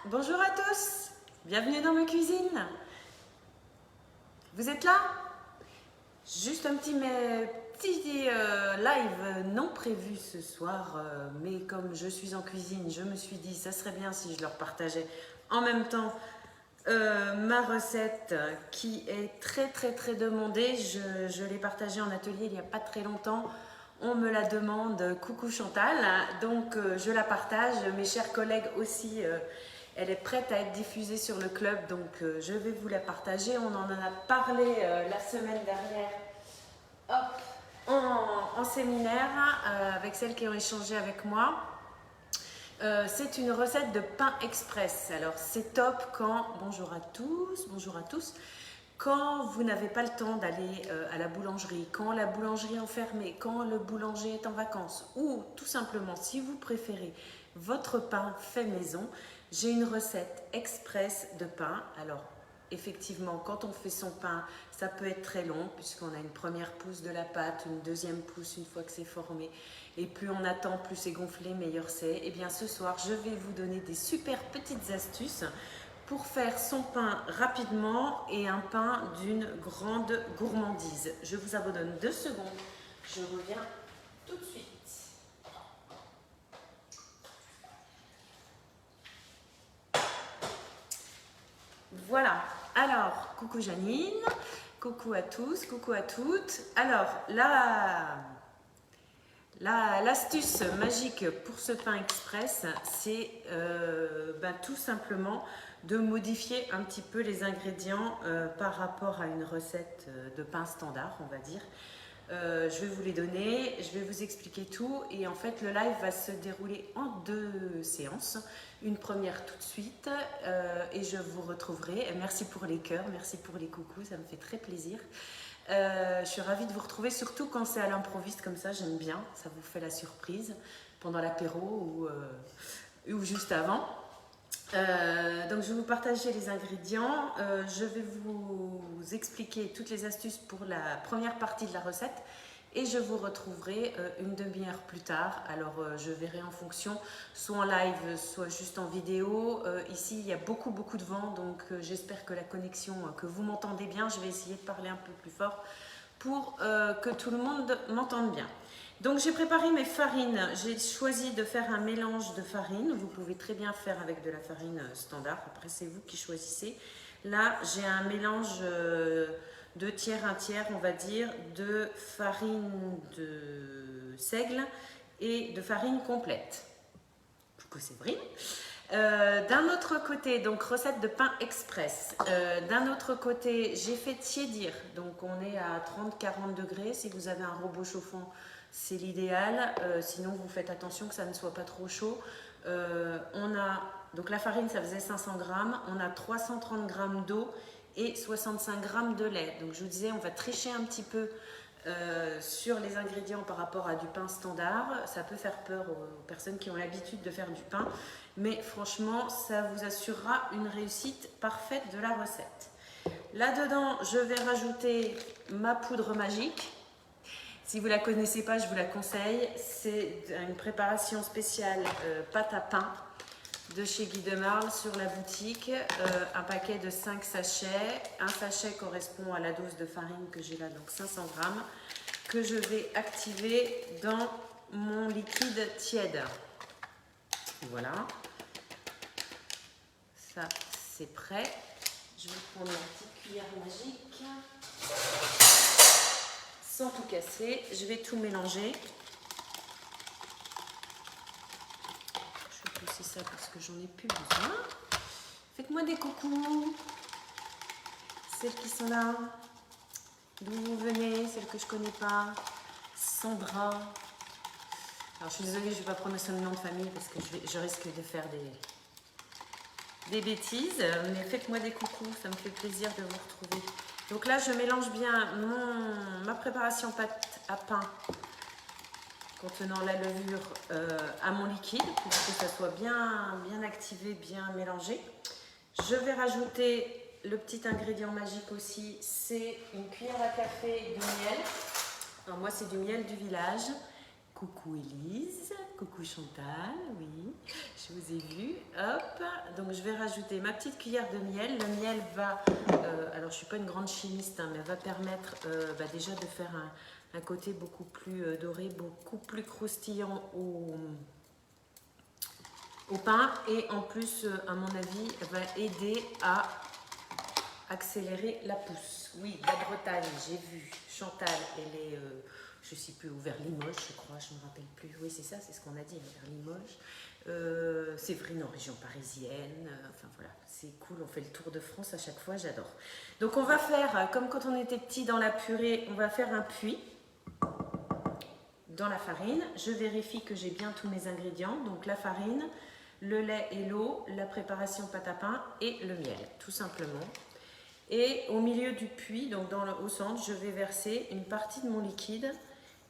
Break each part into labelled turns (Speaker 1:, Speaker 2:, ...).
Speaker 1: bonjour à tous, bienvenue dans ma cuisine. Vous êtes là? Juste un petit live non prévu ce soir, mais comme je suis en cuisine, je me suis dit ça serait bien si je leur partageais en même temps ma recette qui est très demandée. Je l'ai partagée en atelier il n'y a pas très longtemps. On me la demande, coucou Chantal, donc je la partage. Mes chers collègues aussi, elle est prête à être diffusée sur le club, donc je vais vous la partager. On en a parlé la semaine dernière en séminaire avec celles qui ont échangé avec moi. C'est une recette de pain express. Alors c'est top quand, bonjour à tous, quand vous n'avez pas le temps d'aller à la boulangerie, quand la boulangerie est enfermée, quand le boulanger est en vacances, ou tout simplement si vous préférez votre pain fait maison, j'ai une recette express de pain. Alors effectivement, quand on fait son pain, ça peut être très long puisqu'on a une première pousse de la pâte, une deuxième pousse une fois que c'est formé. Et plus on attend, plus c'est gonflé, meilleur c'est. Et bien ce soir, je vais vous donner des super petites astuces pour faire son pain rapidement et un pain d'une grande gourmandise. Je vous abandonne 2 secondes, je reviens tout de suite. Voilà, alors coucou Janine, coucou à tous, coucou à toutes. Alors l'astuce magique pour ce pain express, c'est tout simplement de modifier un petit peu les ingrédients par rapport à une recette de pain standard, on va dire. Je vais vous les donner, je vais vous expliquer tout et en fait le live va se dérouler en 2 séances. Une première tout de suite et je vous retrouverai. Merci pour les cœurs, merci pour les coucous, ça me fait très plaisir. Je suis ravie de vous retrouver, surtout quand c'est à l'improviste comme ça, j'aime bien, ça vous fait la surprise pendant l'apéro ou juste avant. Donc je vais vous partager les ingrédients, je vais vous expliquer toutes les astuces pour la première partie de la recette et je vous retrouverai une demi-heure plus tard. Alors je verrai en fonction, soit en live, soit juste en vidéo. Ici il y a beaucoup de vent, donc j'espère que la connexion, que vous m'entendez bien. Je vais essayer de parler un peu plus fort pour que tout le monde m'entende bien. Donc j'ai préparé mes farines, j'ai choisi de faire un mélange de farine, vous pouvez très bien faire avec de la farine standard, après c'est vous qui choisissez. Là j'ai un mélange 2 tiers, 1 tiers on va dire, de farine de seigle et de farine complète. Coucou Séverine. D'un autre côté, donc recette de pain express. D'un autre côté, j'ai fait tiédir, donc on est à 30-40 degrés. Si vous avez un robot chauffant, c'est l'idéal. Sinon, vous faites attention que ça ne soit pas trop chaud. Donc la farine, ça faisait 500 grammes. On a 330 grammes d'eau et 65 grammes de lait. Donc je vous disais, on va tricher un petit peu sur les ingrédients par rapport à du pain standard. Ça peut faire peur aux personnes qui ont l'habitude de faire du pain, mais franchement ça vous assurera une réussite parfaite de la recette. Là-dedans je vais rajouter ma poudre magique. Si vous ne la connaissez pas, je vous la conseille. C'est une préparation spéciale pâte à pain de chez Guy de Marle sur la boutique, un paquet de 5 sachets. Un sachet correspond à la dose de farine que j'ai là, donc 500 grammes, que je vais activer dans mon liquide tiède. Voilà, ça c'est prêt. Je vais prendre ma petite cuillère magique, sans tout casser, je vais tout mélanger. C'est ça parce que j'en ai plus besoin. Faites-moi des coucous, celles qui sont là, d'où vous venez, celles que je connais pas. Sandra. Alors je suis désolée, je ne vais pas prendre son nom de famille parce que je risque de faire des bêtises, mais faites-moi des coucous, ça me fait plaisir de vous retrouver. Donc là je mélange bien ma préparation pâte à pain contenant la levure à mon liquide pour que ça soit bien activé, bien mélangé. Je vais rajouter le petit ingrédient magique aussi, c'est une cuillère à café de miel. Alors moi c'est du miel du village. Coucou Élise, coucou Chantal, oui, je vous ai vu. hop, donc je vais rajouter ma petite cuillère de miel. Le miel va, alors je ne suis pas une grande chimiste, hein, mais va permettre déjà de faire un côté beaucoup plus doré, beaucoup plus croustillant au pain. Et en plus, à mon avis, va aider à accélérer la pousse. Oui, la Bretagne, j'ai vu. Chantal, elle est, je ne sais plus où, vers Limoges, je crois, je ne me rappelle plus. Oui, c'est ça, c'est ce qu'on a dit, vers Limoges. Séverine en région parisienne. Enfin voilà, c'est cool, on fait le tour de France à chaque fois, j'adore. Donc on va faire, comme quand on était petit dans la purée, on va faire un puits dans la farine. Je vérifie que j'ai bien tous mes ingrédients. Donc la farine, le lait et l'eau, la préparation pâte à pain et le miel, tout simplement. Et au milieu du puits, donc au centre, je vais verser une partie de mon liquide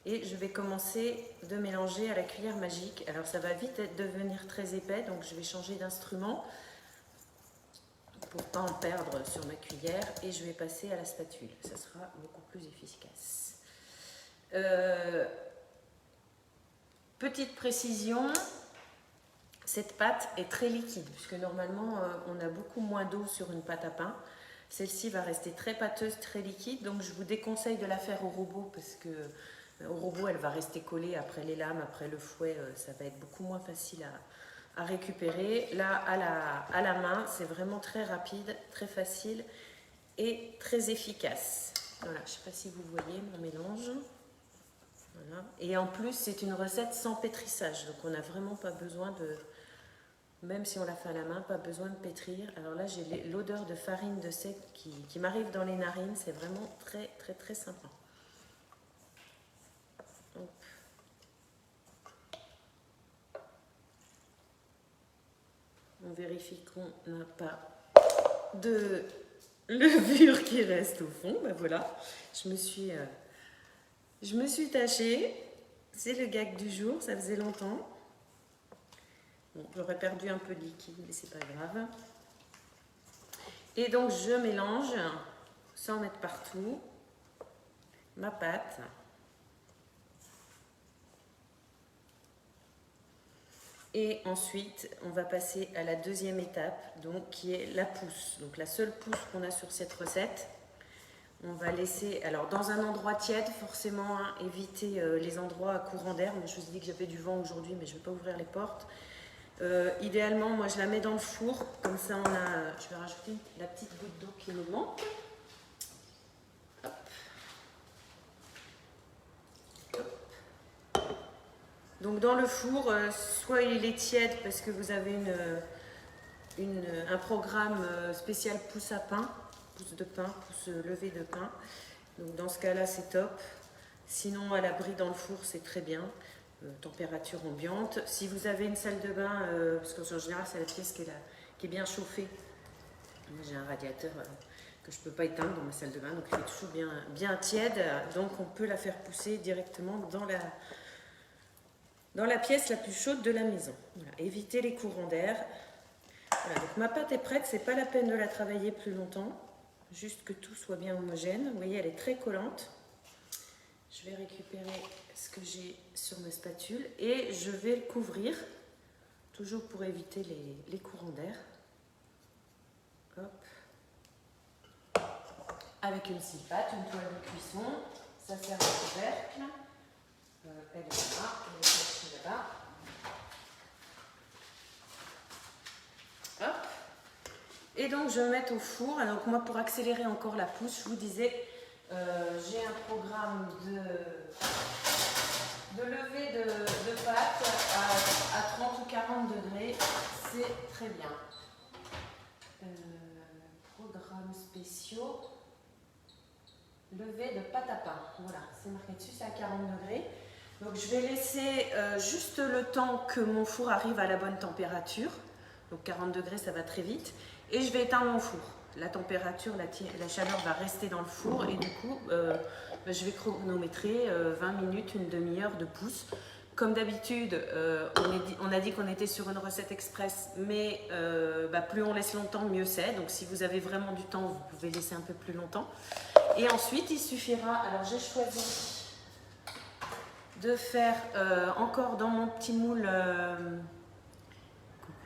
Speaker 1: et je vais commencer de mélanger à la cuillère magique. Alors ça va vite devenir très épais, donc je vais changer d'instrument pour ne pas en perdre sur ma cuillère et je vais passer à la spatule. Ça sera beaucoup plus efficace. Petite précision, cette pâte est très liquide puisque normalement on a beaucoup moins d'eau sur une pâte à pain. Celle-ci va rester très pâteuse, très liquide, donc je vous déconseille de la faire au robot parce que au robot elle va rester collée après les lames, après le fouet, ça va être beaucoup moins facile à récupérer. Là à la main c'est vraiment très rapide, très facile et très efficace. Voilà, je ne sais pas si vous voyez mon mélange. Voilà. Et en plus c'est une recette sans pétrissage, donc on n'a vraiment pas besoin de... Même si on la fait à la main, pas besoin de pétrir. Alors là, j'ai l'odeur de farine de seigle qui m'arrive dans les narines. C'est vraiment très, très, très sympa. Hop. On vérifie qu'on n'a pas de levure qui reste au fond. Ben voilà, je me suis tâchée. C'est le gag du jour, ça faisait longtemps. Bon, j'aurais perdu un peu de liquide, mais c'est pas grave. Et donc, je mélange, sans mettre partout, ma pâte. Et ensuite, on va passer à la deuxième étape, donc, qui est la pousse. Donc, la seule pousse qu'on a sur cette recette. On va laisser, alors dans un endroit tiède, forcément, hein, éviter les endroits à courant d'air. Moi, je vous ai dit que j'avais du vent aujourd'hui, mais je ne vais pas ouvrir les portes. Idéalement, moi je la mets dans le four, comme ça on a, je vais rajouter la petite goutte d'eau qui nous manque. Hop. Hop. Donc dans le four, soit il est tiède parce que vous avez un programme spécial pousse à pain, pousse de pain, pousse levé de pain. Donc dans ce cas-là c'est top. Sinon à l'abri dans le four c'est très bien. Température ambiante. Si vous avez une salle de bain, parce qu'en général c'est la pièce qui est bien chauffée. Moi j'ai un radiateur que je ne peux pas éteindre dans ma salle de bain, donc il est toujours bien tiède, donc on peut la faire pousser directement dans la pièce la plus chaude de la maison. Voilà. Évitez les courants d'air. Voilà, donc ma pâte est prête, c'est pas la peine de la travailler plus longtemps, juste que tout soit bien homogène. Vous voyez, elle est très collante. Je vais récupérer ce que j'ai sur ma spatule et je vais le couvrir, toujours pour éviter les courants d'air. Hop. Avec une scie pâte, une toile de cuisson, ça sert de couvercle. Elle est là, elle est cachée là-bas. Hop. Et donc je vais mettre au four. Alors moi, pour accélérer encore la pousse, je vous disais, j'ai un programme de levée de pâte à 30 ou 40 degrés, c'est très bien. Programmes spéciaux, levée de pâte à pain, voilà, c'est marqué dessus, c'est à 40 degrés. Donc je vais laisser juste le temps que mon four arrive à la bonne température, donc 40 degrés ça va très vite, et je vais éteindre mon four. La température, la chaleur va rester dans le four et du coup, je vais chronométrer 20 minutes, une demi-heure de pousse. Comme d'habitude, on a dit qu'on était sur une recette express, mais plus on laisse longtemps, mieux c'est. Donc si vous avez vraiment du temps, vous pouvez laisser un peu plus longtemps. Et ensuite, il suffira, alors j'ai choisi de faire encore dans mon petit moule...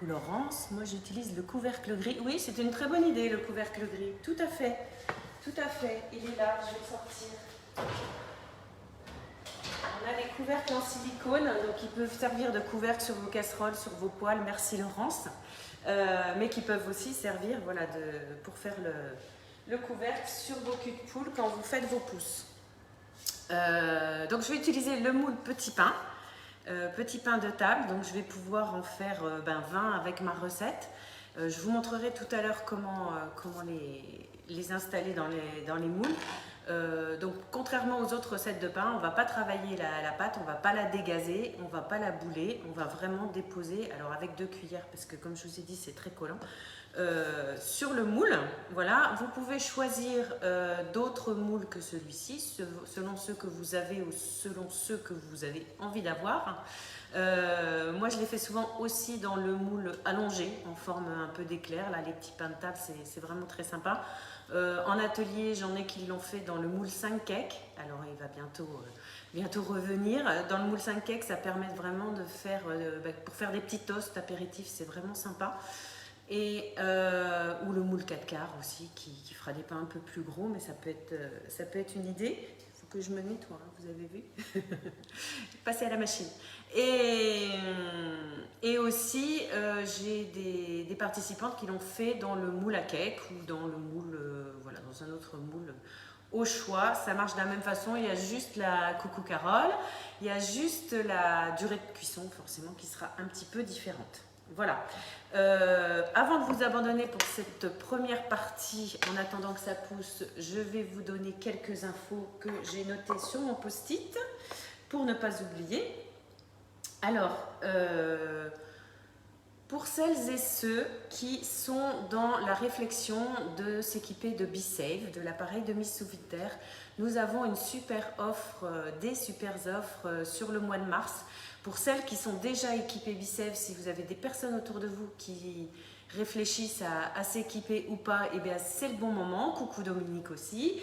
Speaker 1: Laurence, moi j'utilise le couvercle gris. Oui, c'est une très bonne idée, le couvercle gris. Tout à fait. Tout à fait. Il est là, je vais le sortir. On a des couvercles en silicone, donc ils peuvent servir de couvercle sur vos casseroles, sur vos poêles. Merci Laurence. Mais qui peuvent aussi servir voilà, pour faire le couvercle sur vos culs de poule quand vous faites vos pousses. Donc je vais utiliser le moule petit pain. Petit pain de table, donc je vais pouvoir en faire 20 avec ma recette. Je vous montrerai tout à l'heure comment les installer dans les moules. Donc contrairement aux autres recettes de pain, on ne va pas travailler la pâte, on ne va pas la dégazer, on ne va pas la bouler, on va vraiment déposer, alors avec 2 cuillères parce que comme je vous ai dit c'est très collant, sur le moule. Voilà, vous pouvez choisir d'autres moules que celui-ci selon ceux que vous avez ou selon ceux que vous avez envie d'avoir. Moi je les fais souvent aussi dans le moule allongé en forme un peu d'éclair, là les petits pains de table c'est vraiment très sympa. En atelier j'en ai qui l'ont fait dans le moule 5 cakes, alors il va bientôt revenir. Dans le moule 5 cakes ça permet vraiment de faire pour faire des petits toasts apéritifs, c'est vraiment sympa. Et, ou le moule 4 quarts aussi qui fera des pains un peu plus gros, mais ça peut être une idée. Il faut que je me nettoie, hein, vous avez vu. Passer à la machine. Et aussi j'ai des participantes qui l'ont fait dans le moule à cake ou dans le moule voilà, dans un autre moule au choix. Ça marche de la même façon, il y a juste la coucou Carole, il y a juste la durée de cuisson forcément qui sera un petit peu différente. Voilà. Avant de vous abandonner pour cette première partie, en attendant que ça pousse, je vais vous donner quelques infos que j'ai notées sur mon post-it pour ne pas oublier. Alors, pour celles et ceux qui sont dans la réflexion de s'équiper de BeSafe, de l'appareil de mise sous vide d'air, nous avons une super offre, des super offres sur le mois de mars. Pour celles qui sont déjà équipées BeSafe, si vous avez des personnes autour de vous qui réfléchissent à s'équiper ou pas, eh bien c'est le bon moment. Coucou Dominique aussi.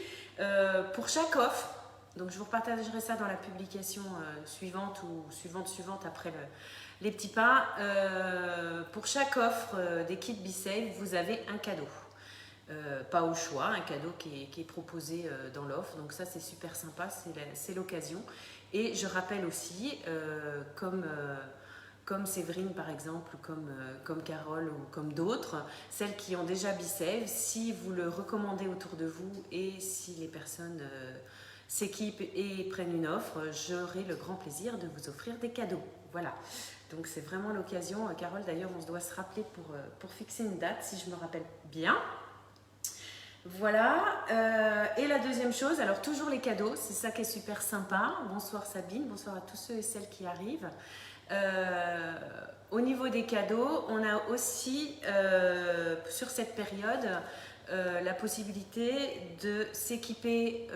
Speaker 1: Pour chaque offre, donc je vous partagerai ça dans la publication suivante ou suivante après les petits pains. Pour chaque offre des kits BeSafe, vous avez un cadeau. Pas au choix, un cadeau qui est proposé dans l'offre. Donc ça c'est super sympa, c'est l'occasion. Et je rappelle aussi, comme Séverine par exemple, comme Carole ou comme d'autres, celles qui ont déjà BeSafe, si vous le recommandez autour de vous et si les personnes s'équipent et prennent une offre, j'aurai le grand plaisir de vous offrir des cadeaux. Voilà, donc c'est vraiment l'occasion. Carole d'ailleurs, on doit se rappeler pour fixer une date si je me rappelle bien. Voilà, et la deuxième chose, alors toujours les cadeaux, c'est ça qui est super sympa. Bonsoir Sabine, bonsoir à tous ceux et celles qui arrivent. Au niveau des cadeaux, on a aussi sur cette période la possibilité de s'équiper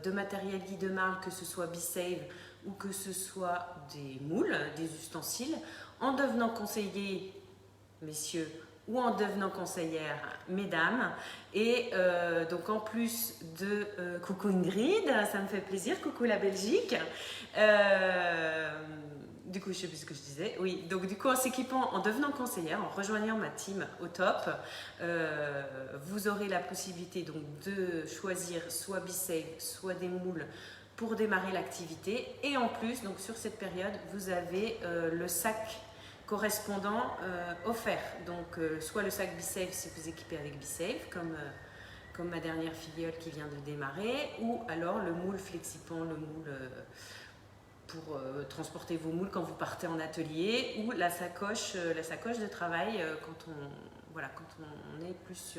Speaker 1: de matériel Guy de Marle, que ce soit BeSafe ou que ce soit des moules, des ustensiles, en devenant conseiller, messieurs, ou en devenant conseillère, mesdames. Et donc en plus de coucou Ingrid, ça me fait plaisir, coucou la Belgique. Du coup, je ne sais plus ce que je disais. Oui, donc du coup, en s'équipant, en devenant conseillère, en rejoignant ma team au top, vous aurez la possibilité donc de choisir soit BeSafe, soit des moules pour démarrer l'activité. Et en plus, donc sur cette période, vous avez le sac correspondant offert. Donc soit le sac BeSafe si vous équipez avec BeSafe, comme ma dernière filleule qui vient de démarrer, ou alors le moule FlexiPan, le moule pour transporter vos moules quand vous partez en atelier, ou la sacoche de travail quand on est plus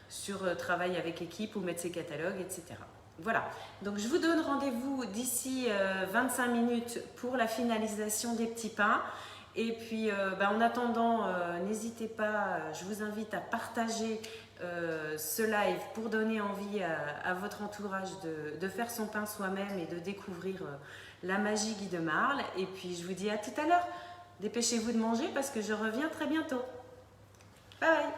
Speaker 1: sur travail avec équipe ou mettre ses catalogues, etc. Voilà, donc je vous donne rendez-vous d'ici 25 minutes pour la finalisation des petits pains. Et puis en attendant, n'hésitez pas, je vous invite à partager ce live pour donner envie à votre entourage de faire son pain soi-même et de découvrir la magie Guy de Marle. Et puis je vous dis à tout à l'heure. Dépêchez-vous de manger parce que je reviens très bientôt. Bye!